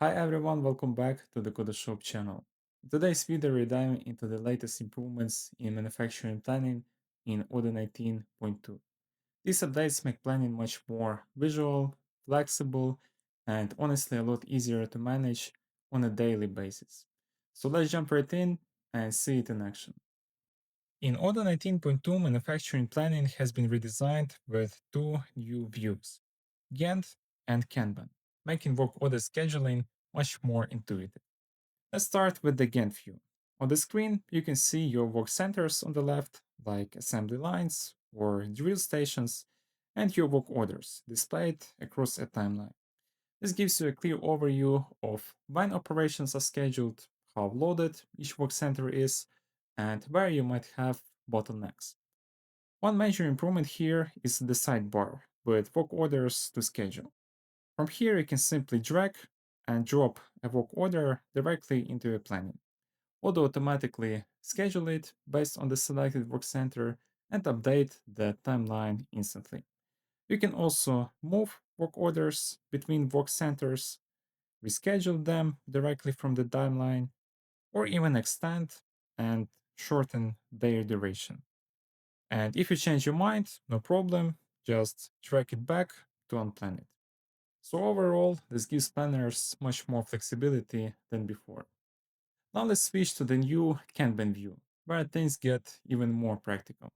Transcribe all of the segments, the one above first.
Hi everyone, welcome back to the Code Shop channel. In today's video, we're diving into the latest improvements in manufacturing planning in Odoo 19.2. These updates make planning much more visual, flexible, and honestly a lot easier to manage on a daily basis. So let's jump right in and see it in action. In Odoo 19.2, manufacturing planning has been redesigned with two new views, Gantt and Kanban, making work order scheduling much more intuitive. Let's start with the Gantt view. On the screen, you can see your work centers on the left, like assembly lines or drill stations, and your work orders displayed across a timeline. This gives you a clear overview of when operations are scheduled, how loaded each work center is, and where you might have bottlenecks. One major improvement here is the sidebar with work orders to schedule. From here, you can simply drag and drop a work order directly into your planning. Odoo automatically schedule it based on the selected work center and update the timeline instantly. You can also move work orders between work centers, reschedule them directly from the timeline, or even extend and shorten their duration. And if you change your mind, no problem, just drag it back to unplan it. So overall, this gives planners much more flexibility than before. Now let's switch to the new Kanban view, where things get even more practical.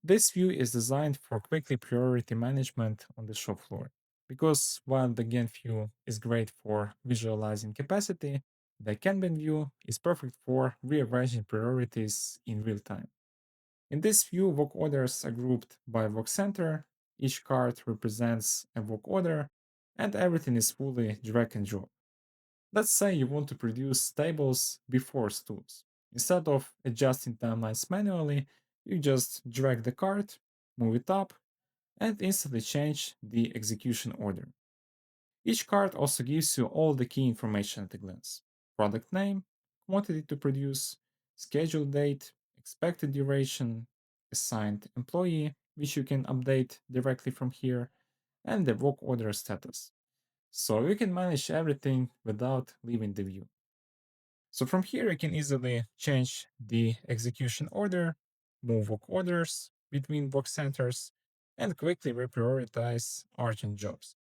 This view is designed for quickly priority management on the shop floor. Because while the Gantt view is great for visualizing capacity, the Kanban view is perfect for rearranging priorities in real time. In this view, work orders are grouped by work center, each card represents a work order, and everything is fully drag and drop. Let's say you want to produce tables before stools. Instead of adjusting timelines manually, you just drag the card, move it up, and instantly change the execution order. Each card also gives you all the key information at a glance: product name, quantity to produce, schedule date, expected duration, assigned employee, which you can update directly from here, and the work order status. So you can manage everything without leaving the view. So from here, you can easily change the execution order, move work orders between work centers, and quickly reprioritize urgent jobs.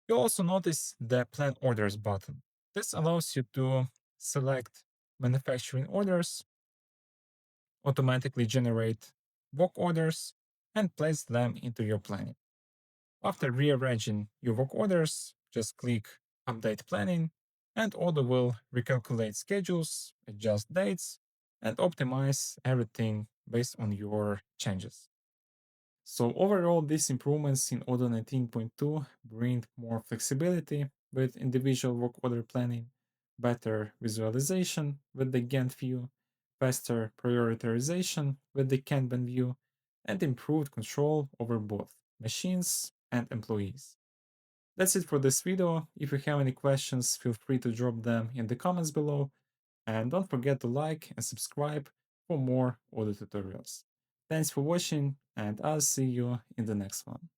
You'll also notice the Plan Orders button. This allows you to select manufacturing orders, automatically generate work orders, and place them into your planning. After rearranging your work orders, just click Update Planning, and Odoo will recalculate schedules, adjust dates, and optimize everything based on your changes. So overall, these improvements in Odoo 19.2 bring more flexibility with individual work order planning, better visualization with the Gantt view, faster prioritization with the Kanban view, and improved control over both machines and employees. That's it for this video. If you have any questions, feel free to drop them in the comments below, and don't forget to like and subscribe for more audio tutorials. Thanks for watching, and I'll see you in the next one.